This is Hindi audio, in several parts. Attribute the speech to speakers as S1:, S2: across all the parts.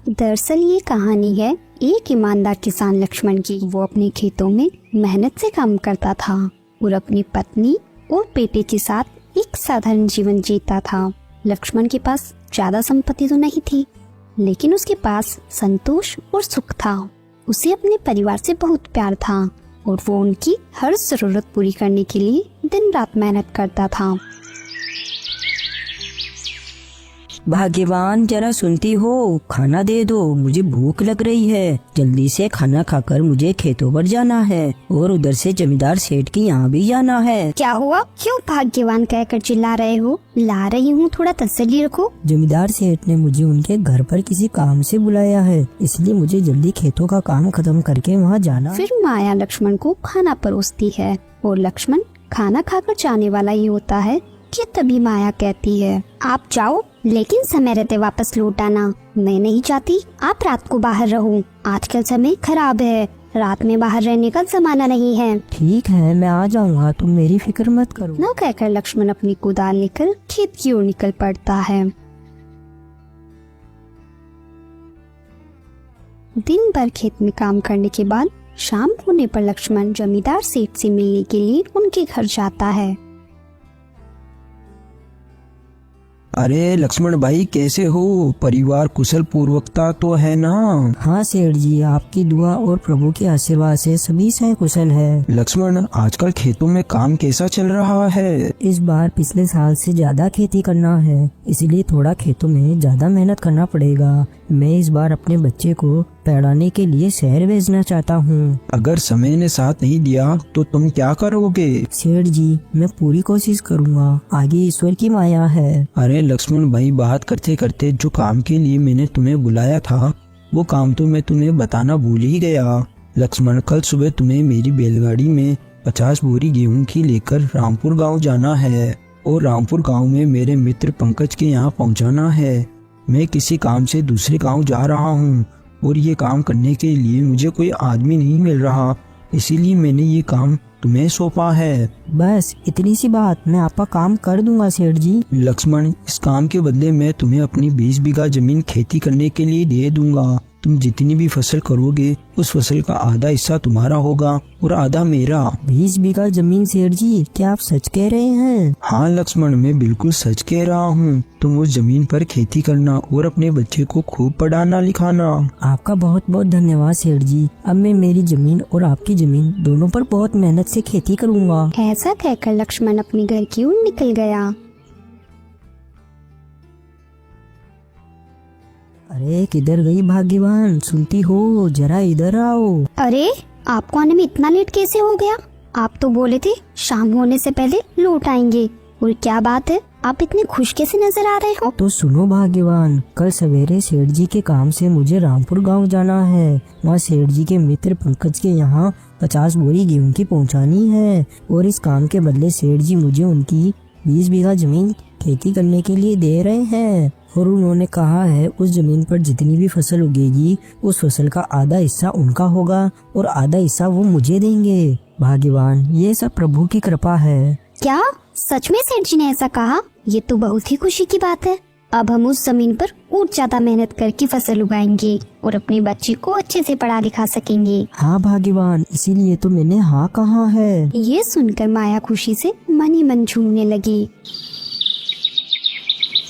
S1: दरअसल ये कहानी है एक ईमानदार किसान लक्ष्मण की। वो अपने खेतों में मेहनत से काम करता था और अपनी पत्नी और बेटे के साथ एक साधारण जीवन जीता था। लक्ष्मण के पास ज्यादा संपत्ति तो नहीं थी, लेकिन उसके पास संतोष और सुख था। उसे अपने परिवार से बहुत प्यार था और वो उनकी हर जरूरत पूरी करने के लिए दिन रात मेहनत करता था।
S2: भाग्यवान, जरा सुनती हो, खाना दे दो, मुझे भूख लग रही है। जल्दी से खाना खाकर मुझे खेतों पर जाना है और उधर से जमींदार सेठ के यहाँ भी जाना है।
S1: क्या हुआ? क्यों भाग्यवान कहकर चिल्ला रहे हो? ला रही हूँ, थोड़ा तसल्ली रखो।
S2: जमींदार सेठ ने मुझे उनके घर पर किसी काम से बुलाया है, इसलिए मुझे जल्दी खेतों का काम खत्म करके वहाँ जाना।
S1: फिर माया लक्ष्मण को खाना परोसती है और लक्ष्मण खाना खाकर जाने वाला ही होता है कि तभी माया कहती है, आप जाओ, लेकिन समय रहते वापस लौट आना। मैं नहीं चाहती आप रात को बाहर रहो। आजकल समय खराब है, रात में बाहर रहने का जमाना नहीं है।
S2: ठीक है, मैं आ जाऊंगा, तुम मेरी फिक्र मत करो।
S1: न कहकर लक्ष्मण अपनी कुदाल लेकर खेत की ओर निकल पड़ता है। दिन भर खेत में काम करने के बाद शाम होने पर लक्ष्मण जमींदार सेठ से मिलने के लिए उनके घर जाता है।
S3: अरे लक्ष्मण भाई, कैसे हो? परिवार कुशल पूर्वकता तो है ना?
S2: हाँ सेठ जी, आपकी दुआ और प्रभु के आशीर्वाद से सभी से कुशल है।
S3: लक्ष्मण, आजकल खेतों में काम कैसा चल रहा है?
S2: इस बार पिछले साल से ज्यादा खेती करना है, इसलिए थोड़ा खेतों में ज्यादा मेहनत करना पड़ेगा। मैं इस बार अपने बच्चे को पढ़ाने के लिए शहर भेजना चाहता हूँ।
S3: अगर समय ने साथ नहीं दिया तो तुम क्या करोगे?
S2: सेठ जी, मैं पूरी कोशिश करूँगा, आगे ईश्वर की माया है।
S3: अरे लक्ष्मण भाई, बात करते करते जो काम के लिए मैंने तुम्हें बुलाया था वो काम तो मैं तुम्हें बताना भूल ही गया। लक्ष्मण, कल सुबह तुम्हें मेरी बैलगाड़ी में 50 बोरी गेहूं की लेकर रामपुर गांव जाना है और रामपुर गांव में मेरे मित्र पंकज के यहाँ पहुँचाना है। मैं किसी काम से दूसरे गांव जा रहा हूँ और ये काम करने के लिए मुझे कोई आदमी नहीं मिल रहा, इसीलिए मैंने ये काम तुम्हें सौंपा है।
S2: बस इतनी सी बात, मैं आपका काम कर दूंगा सेठ जी।
S3: लक्ष्मण, इस काम के बदले मैं तुम्हें अपनी 20 बीघा जमीन खेती करने के लिए दे दूंगा। तुम जितनी भी फसल करोगे उस फसल का आधा हिस्सा तुम्हारा होगा और आधा मेरा।
S2: 20 बीघा जमीन सेठ जी, क्या आप सच कह रहे हैं?
S3: हाँ लक्ष्मण, मैं बिल्कुल सच कह रहा हूँ। तुम उस जमीन पर खेती करना और अपने बच्चे को खूब पढ़ाना लिखाना।
S2: आपका बहुत बहुत धन्यवाद सेठ जी। अब मैं मेरी जमीन और आपकी जमीन दोनों पर बहुत मेहनत से खेती करूँगा।
S1: ऐसा कहकर लक्ष्मण अपने घर की ओर निकल गया।
S2: अरे किधर गई भाग्यवान, सुनती हो, जरा इधर आओ।
S1: अरे, आपको आने में इतना लेट कैसे हो गया? आप तो बोले थे शाम होने से पहले लौट आएंगे, और क्या बात है, आप इतने खुश कैसे नजर आ रहे हो?
S2: तो सुनो भाग्यवान, कल सवेरे सेठ जी के काम से मुझे रामपुर गांव जाना है। वहाँ सेठ जी के मित्र पंकज के यहाँ 50 बोरी गेहूं की पहुँचानी है और इस काम के बदले सेठ जी मुझे उनकी 20 बीघा जमीन खेती करने के लिए दे रहे हैं और उन्होंने कहा है उस जमीन पर जितनी भी फसल उगेगी उस फसल का आधा हिस्सा उनका होगा और आधा हिस्सा वो मुझे देंगे। भाग्यवान, ये सब प्रभु की कृपा है।
S1: क्या सच में सेठ जी ने ऐसा कहा? ये तो बहुत ही खुशी की बात है। अब हम उस जमीन पर और ज्यादा मेहनत करके फसल उगाएंगे और अपने बच्चे को अच्छे से पढ़ा लिखा सकेंगे।
S2: हाँ भाग्यवान, इसीलिए तो मैंने हाँ कहा है।
S1: ये सुनकर माया खुशी से मन ही मन झूमने लगी।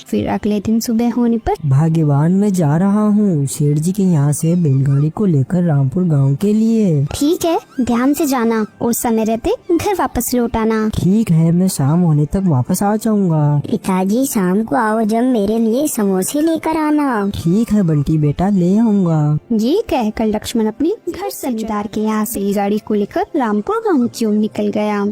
S1: फिर अगले दिन सुबह होने पर
S2: भाग्यवान, मैं जा रहा हूँ सेठ जी के यहाँ से बैलगाड़ी को लेकर रामपुर गांव के लिए।
S1: ठीक है, ध्यान से जाना और समय रहते घर वापस लौट आना।
S2: ठीक है, मैं शाम होने तक वापस आ जाऊँगा।
S4: पिताजी, शाम को आओ जब मेरे लिए समोसे लेकर आना।
S2: ठीक है बंटी बेटा, ले आऊँगा।
S1: ये कहकर लक्ष्मण अपने घर से जमींदार के यहाँ से बैलगाड़ी को लेकर रामपुर गाँव की ओर निकल गया।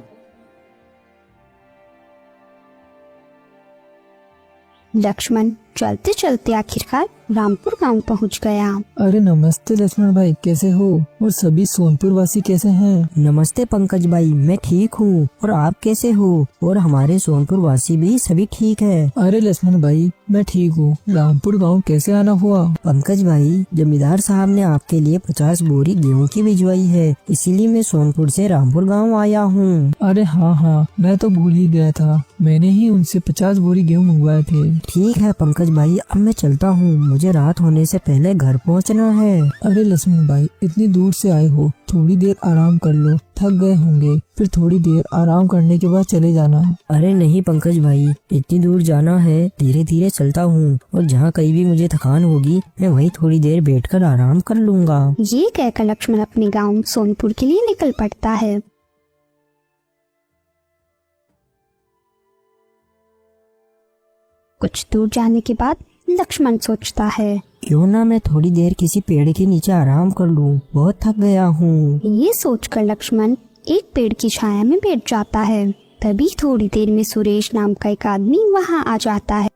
S1: लक्ष्मण चलते चलते आखिरकार रामपुर गांव पहुंच गया।
S5: अरे नमस्ते लक्ष्मण भाई, कैसे हो? और सभी सोनपुर वासी कैसे हैं?
S2: नमस्ते पंकज भाई, मैं ठीक हूँ और आप कैसे हो? और हमारे सोनपुर वासी भी सभी ठीक है।
S5: अरे लक्ष्मण भाई, मैं ठीक हूँ। रामपुर गांव कैसे आना हुआ?
S2: पंकज भाई, जमींदार साहब ने आपके लिए 50 बोरी गेहूं की भिजवाई है, इसीलिए मैं सोनपुर से रामपुर गाँव आया हूँ।
S5: अरे हाँ, मैं तो भूल ही गया था, मैंने ही उनसे 50 बोरी गेहूं मंगवाए थे।
S2: ठीक है पंकज भाई अब मैं चलता हूँ, मुझे रात होने से पहले घर पहुँचना है।
S5: अरे लक्ष्मण भाई, इतनी दूर से आए हो, थोड़ी देर आराम कर लो, थक गए होंगे, फिर थोड़ी देर आराम करने के बाद चले जाना।
S2: अरे नहीं पंकज भाई, इतनी दूर जाना है, धीरे धीरे चलता हूँ और जहाँ कहीं भी मुझे थकान होगी मैं वहीं थोड़ी देर बैठकर आराम कर लूंगा।
S1: ये कहकर लक्ष्मण अपने गांव सोनपुर के लिए निकल पड़ता है। कुछ दूर जाने के बाद लक्ष्मण सोचता है,
S2: क्यों ना मैं थोड़ी देर किसी पेड़ के नीचे आराम कर लूं, बहुत थक गया हूँ।
S1: ये सोचकर लक्ष्मण एक पेड़ की छाया में बैठ जाता है। तभी थोड़ी देर में सुरेश नाम का एक आदमी वहाँ आ जाता है।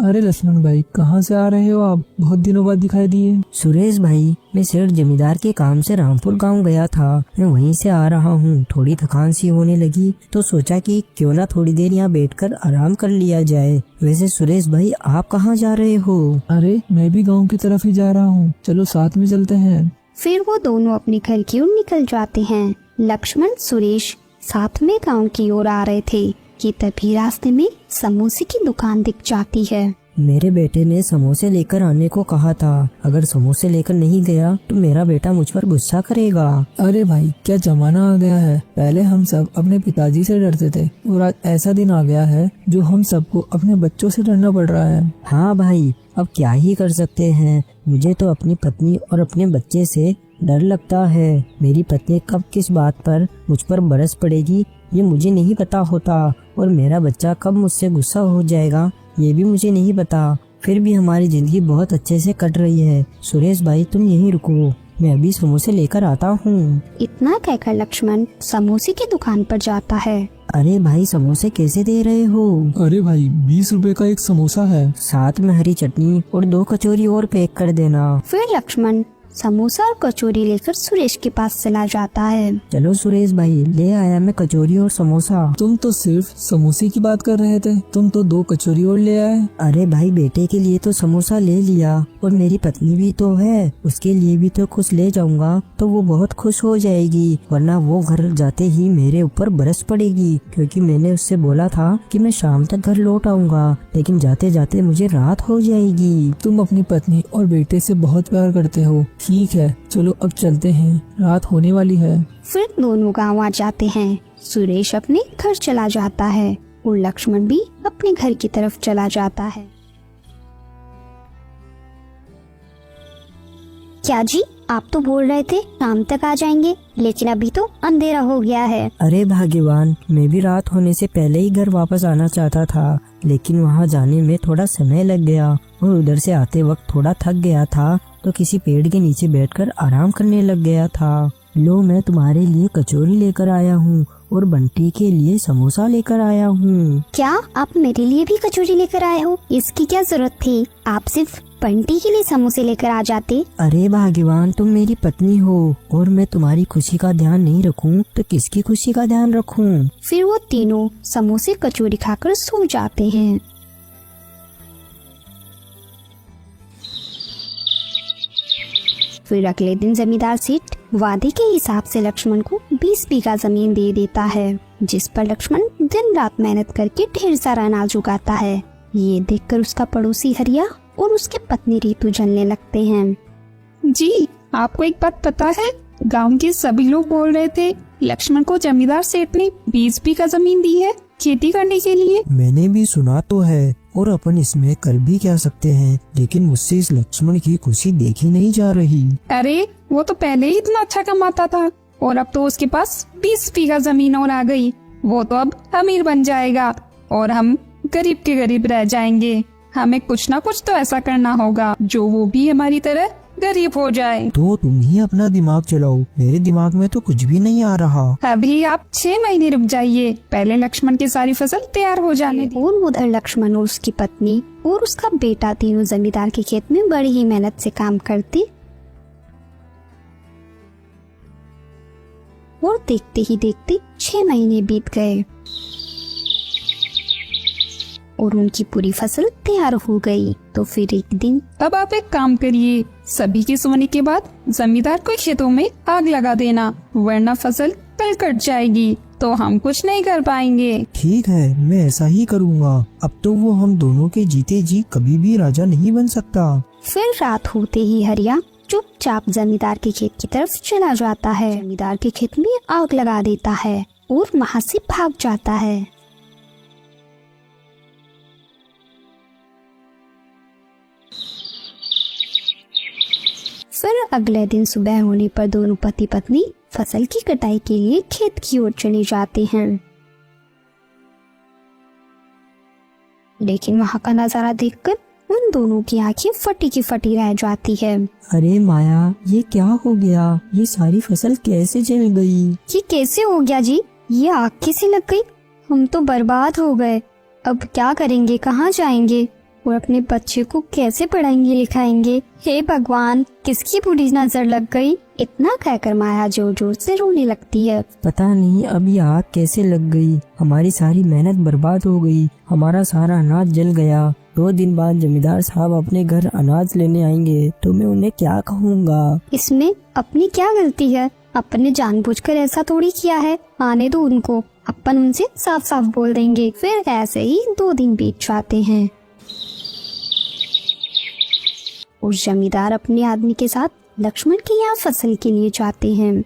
S5: अरे लक्ष्मण भाई, कहाँ से आ रहे हो आप? बहुत दिनों बाद दिखाई दिए।
S2: सुरेश भाई, मैं सेठ जमींदार के काम से रामपुर गांव गया था, मैं वहीं से आ रहा हूँ। थोड़ी थकान सी होने लगी तो सोचा कि क्यों ना थोड़ी देर यहाँ बैठकर आराम कर लिया जाए। वैसे सुरेश भाई, आप कहाँ जा रहे हो?
S5: अरे मैं भी गांव की तरफ ही जा रहा हूँ, चलो साथ में चलते हैं।
S1: फिर वो दोनों अपने घर की ओर निकल जाते हैं। लक्ष्मण सुरेश साथ में गांव की ओर आ रहे थे कि तभी रास्ते में समोसे की दुकान दिख जाती है।
S2: मेरे बेटे ने समोसे लेकर आने को कहा था, अगर समोसे लेकर नहीं गया तो मेरा बेटा मुझ पर गुस्सा करेगा।
S5: अरे भाई, क्या जमाना आ गया है। पहले हम सब अपने पिताजी से डरते थे और आज ऐसा दिन आ गया है जो हम सबको अपने बच्चों से डरना पड़ रहा है।
S2: हाँ भाई, अब क्या ही कर सकते हैं। मुझे तो अपनी पत्नी और अपने बच्चे से डर लगता है। मेरी पत्नी कब किस बात पर मुझ पर बरस पड़ेगी ये मुझे नहीं पता होता, और मेरा बच्चा कब मुझसे गुस्सा हो जाएगा ये भी मुझे नहीं पता। फिर भी हमारी जिंदगी बहुत अच्छे से कट रही है। सुरेश भाई, तुम यहीं रुको, मैं अभी समोसे लेकर आता हूँ।
S1: इतना कहकर लक्ष्मण समोसे की दुकान पर जाता है।
S2: अरे भाई, समोसे कैसे दे रहे हो?
S5: अरे भाई, 20 रुपए का एक समोसा है,
S2: साथ में हरी चटनी और 2 कचौरी और पैक कर देना।
S1: फिर लक्ष्मण समोसा और कचौरी लेकर सुरेश के पास चला जाता है।
S2: चलो सुरेश भाई, ले आया मैं कचौरी और समोसा।
S5: तुम तो सिर्फ समोसे की बात कर रहे थे, तुम तो 2 कचौरी और ले आए।
S2: अरे भाई, बेटे के लिए तो समोसा ले लिया और मेरी पत्नी भी तो है, उसके लिए भी तो कुछ ले जाऊंगा तो वो बहुत खुश हो जाएगी, वरना वो घर जाते ही मेरे ऊपर बरस पड़ेगी, क्योंकि मैंने उससे बोला था कि मैं शाम तक घर लौट आऊंगा, लेकिन जाते जाते मुझे रात हो जाएगी।
S5: तुम अपनी पत्नी और बेटे से बहुत प्यार करते हो। ठीक है, चलो अब चलते हैं, रात होने वाली है।
S1: फिर दोनों गांव आ जाते हैं। सुरेश अपने घर चला जाता है और लक्ष्मण भी अपने घर की तरफ चला जाता है। क्या जी, आप तो बोल रहे थे शाम तक आ जाएंगे, लेकिन अभी तो अंधेरा हो गया है।
S2: अरे भाग्यवान, मैं भी रात होने से पहले ही घर वापस आना चाहता था, लेकिन वहाँ जाने में थोड़ा समय लग गया और उधर से आते वक्त थोड़ा थक गया था तो किसी पेड़ के नीचे बैठकर आराम करने लग गया था। लो, मैं तुम्हारे लिए कचौरी लेकर आया हूँ और बंटी के लिए समोसा लेकर आया हूँ।
S1: क्या आप मेरे लिए भी कचौरी लेकर आए हो? इसकी क्या जरूरत थी? आप सिर्फ बंटी के लिए समोसे लेकर आ जाते।
S2: अरे भाग्यवान, तुम मेरी पत्नी हो और मैं तुम्हारी खुशी का ध्यान नहीं रखूं तो किसकी खुशी का ध्यान रखूं?
S1: फिर वो तीनों समोसे कचौरी खाकर सो जाते हैं। फिर अगले दिन जमींदार सेठ वादे के हिसाब से लक्ष्मण को 20 बीघा जमीन दे देता है, जिस पर लक्ष्मण दिन रात मेहनत करके ढेर सारा अनाज उगाता है। ये देखकर उसका पड़ोसी हरिया और उसके पत्नी रीतू जलने लगते हैं।
S6: जी, आपको एक बात पता है? गांव के सभी लोग बोल रहे थे लक्ष्मण को जमींदार सेठ ने 20 बीघा जमीन दी है खेती करने के लिए।
S3: मैंने भी सुना तो है, और अपन इसमें कर भी क्या सकते हैं, लेकिन मुझसे इस लक्ष्मण की खुशी देखी नहीं जा रही।
S6: अरे वो तो पहले ही इतना अच्छा कमाता था और अब तो उसके पास 20 बीघा जमीन और आ गई। वो तो अब अमीर बन जाएगा और हम गरीब के गरीब रह जाएंगे। हमें कुछ ना कुछ तो ऐसा करना होगा जो वो भी हमारी तरह गरीब हो जाए।
S3: तो तुम ही अपना दिमाग चलाओ, मेरे दिमाग में तो कुछ भी नहीं आ रहा।
S6: अभी आप 6 महीने रुक जाइए, पहले लक्ष्मण की सारी फसल तैयार हो जाने दी।
S1: और उधर लक्ष्मण और उसकी पत्नी और उसका बेटा तीनों जमींदार के खेत में बड़ी ही मेहनत से काम करते और देखते ही देखते 6 महीने बीत गए और उनकी पूरी फसल तैयार हो गई। तो फिर एक दिन
S6: अब आप एक काम करिए, सभी की सोने के बाद जमींदार को खेतों में आग लगा देना, वरना फसल कल कट जाएगी। तो हम कुछ नहीं कर पाएंगे।
S2: ठीक है, मैं ऐसा ही करूँगा। अब तो वो हम दोनों के जीते जी कभी भी राजा नहीं बन सकता।
S1: फिर रात होते ही हरिया चुपचाप जमींदार के खेत की तरफ चला जाता है। जमींदार के खेत में आग लगा देता है और वहाँ से भाग जाता है। फिर अगले दिन सुबह होने पर दोनों पति पत्नी फसल की कटाई के लिए खेत की ओर चले जाते हैं। लेकिन वहाँ का नजारा देखकर उन दोनों की आंखें फटी की फटी रह जाती है।
S2: अरे माया, ये क्या हो गया? ये सारी फसल कैसे जल गई?
S1: ये कैसे हो गया जी? ये आग कैसे लग गई? हम तो बर्बाद हो गए। अब क्या करेंगे, कहाँ जाएंगे और अपने बच्चे को कैसे पढ़ाएंगे लिखाएंगे? हे भगवान, किसकी बुरी नजर लग गई? इतना कहकर माया जोर जोर से रोने लगती है।
S2: पता नहीं अब ये आग कैसे लग गई। हमारी सारी मेहनत बर्बाद हो गई। हमारा सारा अनाज जल गया। 2 दिन बाद जमींदार साहब अपने घर अनाज लेने आएंगे तो मैं उन्हें क्या कहूँगा?
S1: इसमें अपनी क्या गलती है? अपन ने जानबूझकर ऐसा थोड़ी किया है। आने दो उनको, अपन उनसे साफ साफ बोल देंगे। फिर ऐसे ही 2 दिन बीत जाते हैं और जमींदार अपने आदमी के साथ लक्ष्मण के यहाँ फसल के लिए जाते हैं।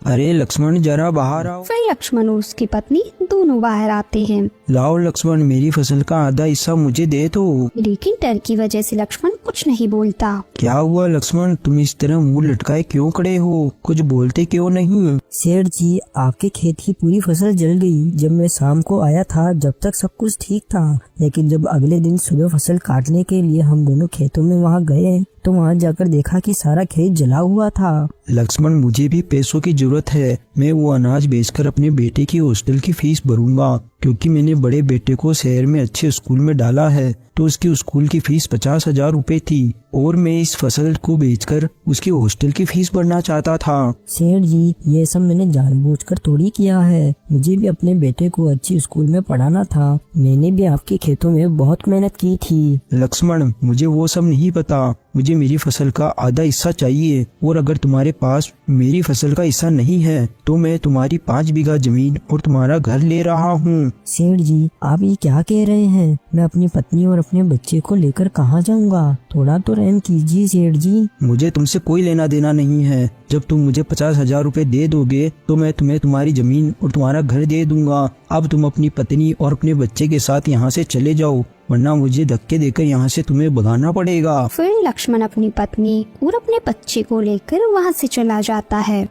S3: अरे लक्ष्मण, जरा बाहर आओ।
S1: फिर लक्ष्मण और उसकी पत्नी दोनों बाहर आते हैं।
S3: लाओ लक्ष्मण, मेरी फसल का आधा हिस्सा मुझे दे दो।
S1: लेकिन डर की वजह से लक्ष्मण कुछ नहीं बोलता।
S3: क्या हुआ लक्ष्मण, तुम इस तरह मुंह लटकाए क्यों खड़े हो? कुछ बोलते क्यों नहीं?
S2: सेठ जी, आपके खेत की पूरी फसल जल गई। जब मैं शाम को आया था जब तक सब कुछ ठीक था, लेकिन जब अगले दिन सुबह फसल काटने के लिए हम दोनों खेतों में वहाँ गए तो वहाँ जाकर देखा कि सारा खेत जला हुआ था।
S3: लक्ष्मण, मुझे भी पैसों की जरूरत है। मैं वो अनाज बेचकर अपने बेटे की हॉस्टल की फीस भरूंगा, क्योंकि मैंने बड़े बेटे को शहर में अच्छे स्कूल में डाला है तो उसकी स्कूल की फीस 50,000 रुपए थी और मैं इस फसल को बेचकर उसकी हॉस्टल की फीस भरना चाहता था।
S2: सेठ जी, ये सब मैंने जानबूझकर थोड़ी किया है। मुझे भी अपने बेटे को अच्छी स्कूल में पढ़ाना था। मैंने भी आपके खेतों में बहुत मेहनत की थी।
S3: लक्ष्मण, मुझे वो सब नहीं पता। मुझे मेरी फसल का आधा हिस्सा चाहिए और अगर तुम्हारे पास मेरी फसल का हिस्सा नहीं है तो मैं तुम्हारी 5 बीघा जमीन और तुम्हारा घर ले रहा हूँ।
S2: सेठ जी, आप ये क्या कह रहे हैं? मैं अपनी पत्नी और अपने बच्चे को लेकर कहाँ जाऊँगा? थोड़ा तो रहम कीजिए सेठ जी।
S3: मुझे तुमसे कोई लेना देना नहीं है। जब तुम मुझे 50,000 रुपए दे दोगे तो मैं तुम्हें तुम्हारी जमीन और तुम्हारा घर दे दूंगा। अब तुम अपनी पत्नी और अपने बच्चे के साथ यहाँ से चले जाओ, वरना मुझे धक्के देकर यहाँ से तुम्हें भगाना पड़ेगा।
S1: फिर लक्ष्मण अपनी पत्नी और अपने बच्चे को लेकर वहाँ से चला जाता है।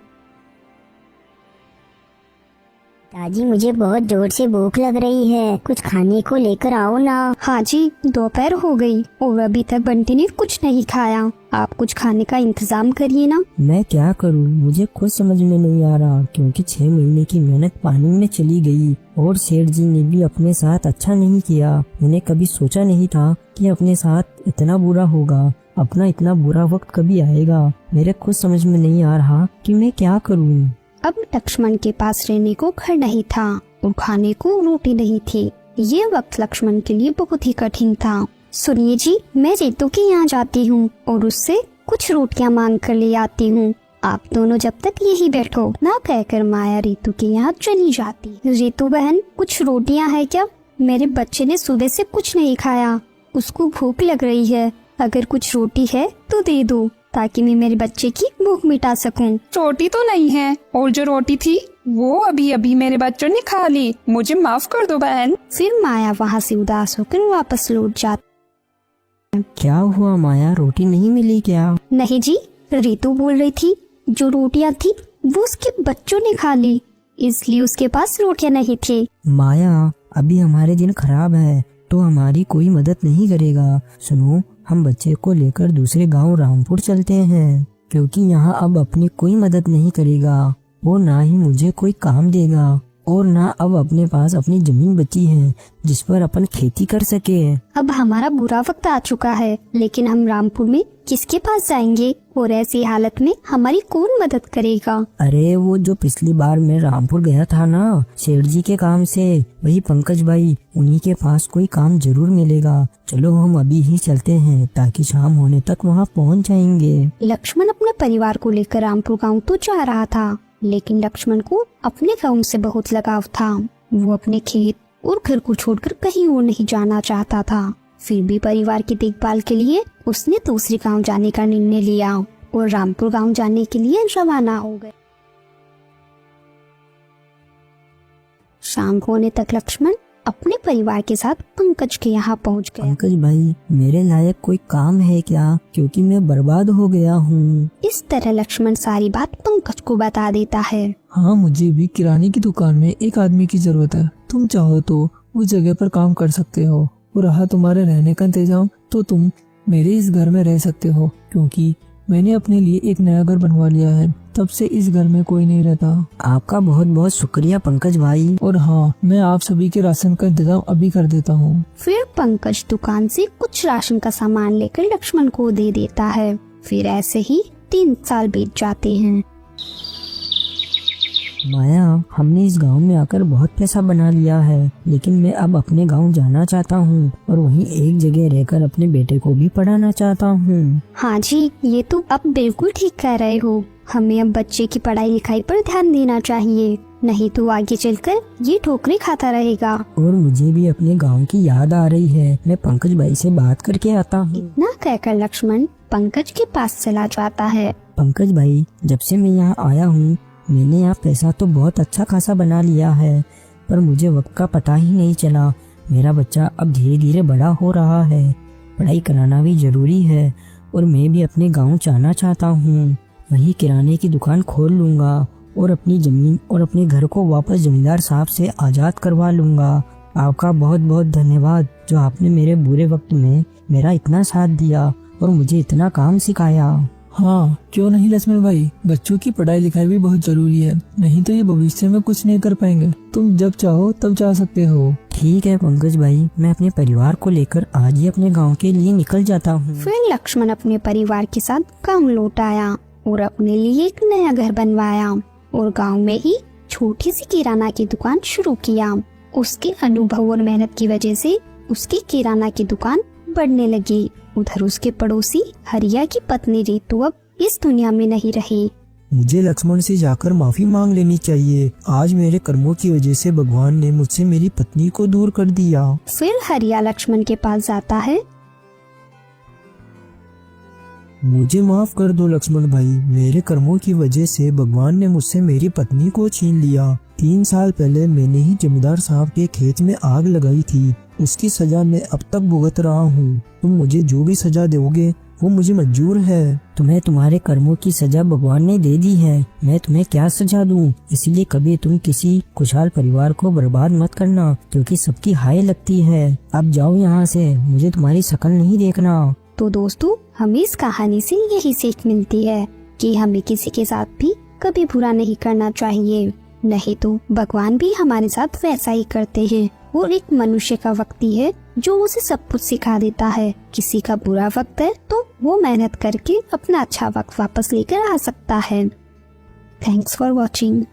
S4: पिताजी, मुझे बहुत जोर से भूख लग रही है, कुछ खाने को लेकर आओ ना।
S1: हाँ जी, दोपहर हो गई और अभी तक बंटी ने कुछ नहीं खाया। आप कुछ खाने का इंतजाम करिए ना।
S2: मैं क्या करूं, मुझे खुद समझ में नहीं आ रहा, क्योंकि 6 महीने की मेहनत पानी में चली गई और सेठ जी ने भी अपने साथ अच्छा नहीं किया। मैंने कभी सोचा नहीं था कि अपने साथ इतना बुरा होगा। अपना इतना बुरा वक्त कभी आएगा। मेरे खुद समझ में नहीं आ रहा कि मैं क्या करूं।
S1: अब लक्ष्मण के पास रहने को घर नहीं था और खाने को रोटी नहीं थी। ये वक्त लक्ष्मण के लिए बहुत ही कठिन था। सुनिए जी, मैं रितु के यहाँ जाती हूँ और उससे कुछ रोटियाँ मांग कर ले आती हूँ। आप दोनों जब तक यही बैठो ना, कहकर माया रितु के यहाँ चली जाती। रितु बहन, कुछ रोटियाँ है क्या? मेरे बच्चे ने सुबह से कुछ नहीं खाया, उसको भूख लग रही है। अगर कुछ रोटी है तो दे दो, ताकि मैं मेरे बच्चे की भूख मिटा सकूं।
S6: रोटी तो नहीं है और जो रोटी थी वो अभी अभी मेरे बच्चों ने खा ली। मुझे माफ कर दो बहन।
S1: फिर माया वहाँ से उदास होकर वापस लौट जाती।
S2: क्या हुआ माया, रोटी नहीं मिली क्या?
S1: नहीं जी, रितु बोल रही थी जो रोटियाँ थी वो उसके बच्चों ने खा ली, इसलिए उसके पास रोटियाँ नहीं थी।
S2: माया, अभी हमारे दिन खराब है तो हमारी कोई मदद नहीं करेगा। सुनो, हम बच्चे को लेकर दूसरे गांव रामपुर चलते हैं, क्योंकि यहाँ अब अपनी कोई मदद नहीं करेगा और ना ही मुझे कोई काम देगा और ना अब अपने पास अपनी जमीन बची है जिस पर अपन खेती कर सके।
S1: अब हमारा बुरा वक्त आ चुका है, लेकिन हम रामपुर में किसके पास जाएंगे और ऐसी हालत में हमारी कौन मदद करेगा?
S2: अरे वो जो पिछली बार मैं रामपुर गया था ना सेठ जी के काम से, वही पंकज भाई, उन्हीं के पास कोई काम जरूर मिलेगा। चलो हम अभी ही चलते हैं ताकि शाम होने तक वहाँ पहुँच जाएंगे।
S1: लक्ष्मण अपने परिवार को लेकर रामपुर गांव तो जा रहा था, लेकिन लक्ष्मण को अपने गांव से बहुत लगाव था। वो अपने खेत और घर को छोड़कर कहीं और नहीं जाना चाहता था। फिर भी परिवार की देखभाल के लिए उसने दूसरे गांव जाने का निर्णय लिया और रामपुर गांव जाने के लिए रवाना हो गए। शाम होने तक लक्ष्मण अपने परिवार के साथ पंकज के यहाँ पहुँच गया।
S2: पंकज भाई, मेरे लायक कोई काम है क्या? क्योंकि मैं बर्बाद हो गया हूँ।
S1: इस तरह लक्ष्मण सारी बात पंकज को बता देता है।
S5: हाँ, मुझे भी किराने की दुकान में एक आदमी की जरूरत है। तुम चाहो तो उस जगह पर काम कर सकते हो, और रहा तुम्हारे रहने का इंतजाम तो तुम मेरे इस घर में रह सकते हो, क्योंकि मैंने अपने लिए एक नया घर बनवा लिया है। तब से इस घर में कोई नहीं रहता।
S2: आपका बहुत बहुत शुक्रिया पंकज भाई।
S5: और हाँ, मैं आप सभी के राशन का इंतजाम अभी कर देता हूँ।
S1: फिर पंकज दुकान से कुछ राशन का सामान लेकर लक्ष्मण को दे देता है। फिर ऐसे ही 3 साल बीत जाते हैं।
S2: माया, हमने इस गांव में आकर बहुत पैसा बना लिया है, लेकिन मैं अब अपने गांव जाना चाहता हूँ और वहीं एक जगह रहकर अपने बेटे को भी पढ़ाना चाहता हूँ।
S1: हाँ जी, ये तो आप बिल्कुल ठीक कह रहे हो। हमें अब बच्चे की पढ़ाई लिखाई पर ध्यान देना चाहिए, नहीं तो आगे चलकर ये ठोकरें खाता रहेगा।
S2: और मुझे भी अपने गांव की याद आ रही है। मैं पंकज भाई से बात करके आता हूँ।
S1: इतना कहकर लक्ष्मण पंकज के पास चला जाता है।
S2: पंकज भाई, जब से मैं यहाँ आया हूँ मैंने यहाँ पैसा तो बहुत अच्छा खासा बना लिया है, पर मुझे वक्त का पता ही नहीं चला। मेरा बच्चा अब धीरे धीरे बड़ा हो रहा है, पढ़ाई कराना भी जरूरी है, और मैं भी अपने गांव जाना चाहता हूँ। वहीं किराने की दुकान खोल लूँगा और अपनी जमीन और अपने घर को वापस जमींदार साहब से आज़ाद करवा लूँगा। आपका बहुत बहुत धन्यवाद जो आपने मेरे बुरे वक्त में मेरा इतना साथ दिया और मुझे इतना काम सिखाया।
S5: हाँ, क्यों नहीं लक्ष्मण भाई, बच्चों की पढ़ाई लिखाई भी बहुत जरूरी है, नहीं तो ये भविष्य में कुछ नहीं कर पाएंगे। तुम जब चाहो तब जा सकते हो।
S2: ठीक है पंकज भाई, मैं अपने परिवार को लेकर आज ही अपने गांव के लिए निकल जाता हूँ।
S1: फिर लक्ष्मण अपने परिवार के साथ गांव लौट आया और अपने लिए एक नया घर बनवाया और गांव में ही छोटी सी किराना की दुकान शुरू किया। उसके अनुभव और मेहनत की वजह से उसकी किराना की दुकान बढ़ने लगी। उधर उसके पड़ोसी हरिया की पत्नी रितु अब इस दुनिया में नहीं रही।
S3: मुझे लक्ष्मण से जाकर माफी मांग लेनी चाहिए। आज मेरे कर्मों की वजह से भगवान ने मुझसे मेरी पत्नी को दूर कर दिया।
S1: फिर हरिया लक्ष्मण के पास जाता है।
S3: मुझे माफ कर दो लक्ष्मण भाई, मेरे कर्मों की वजह से भगवान ने मुझसे मेरी पत्नी को छीन लिया। 3 साल पहले मैंने ही जमींदार साहब के खेत में आग लगाई थी, उसकी सजा मैं अब तक भुगत रहा हूँ। तुम मुझे जो भी सजा दोगे वो मुझे मंजूर है।
S2: तुम्हें तुम्हारे कर्मों की सजा भगवान ने दे दी है, मैं तुम्हें क्या सजा दूं? इसलिए कभी तुम किसी खुशहाल परिवार को बर्बाद मत करना, क्योंकि सबकी हाय लगती है। अब जाओ यहाँ से, मुझे तुम्हारी शक्ल नहीं देखना।
S1: तो दोस्तों, हमें इस कहानी से यही सीख मिलती है कि हमें किसी के साथ भी कभी बुरा नहीं करना चाहिए, नहीं तो भगवान भी हमारे साथ वैसा ही करते हैं। वो एक मनुष्य का वक्त ही है जो उसे सब कुछ सिखा देता है। किसी का बुरा वक्त है तो वो मेहनत करके अपना अच्छा वक्त वापस लेकर आ सकता है। Thanks for watching.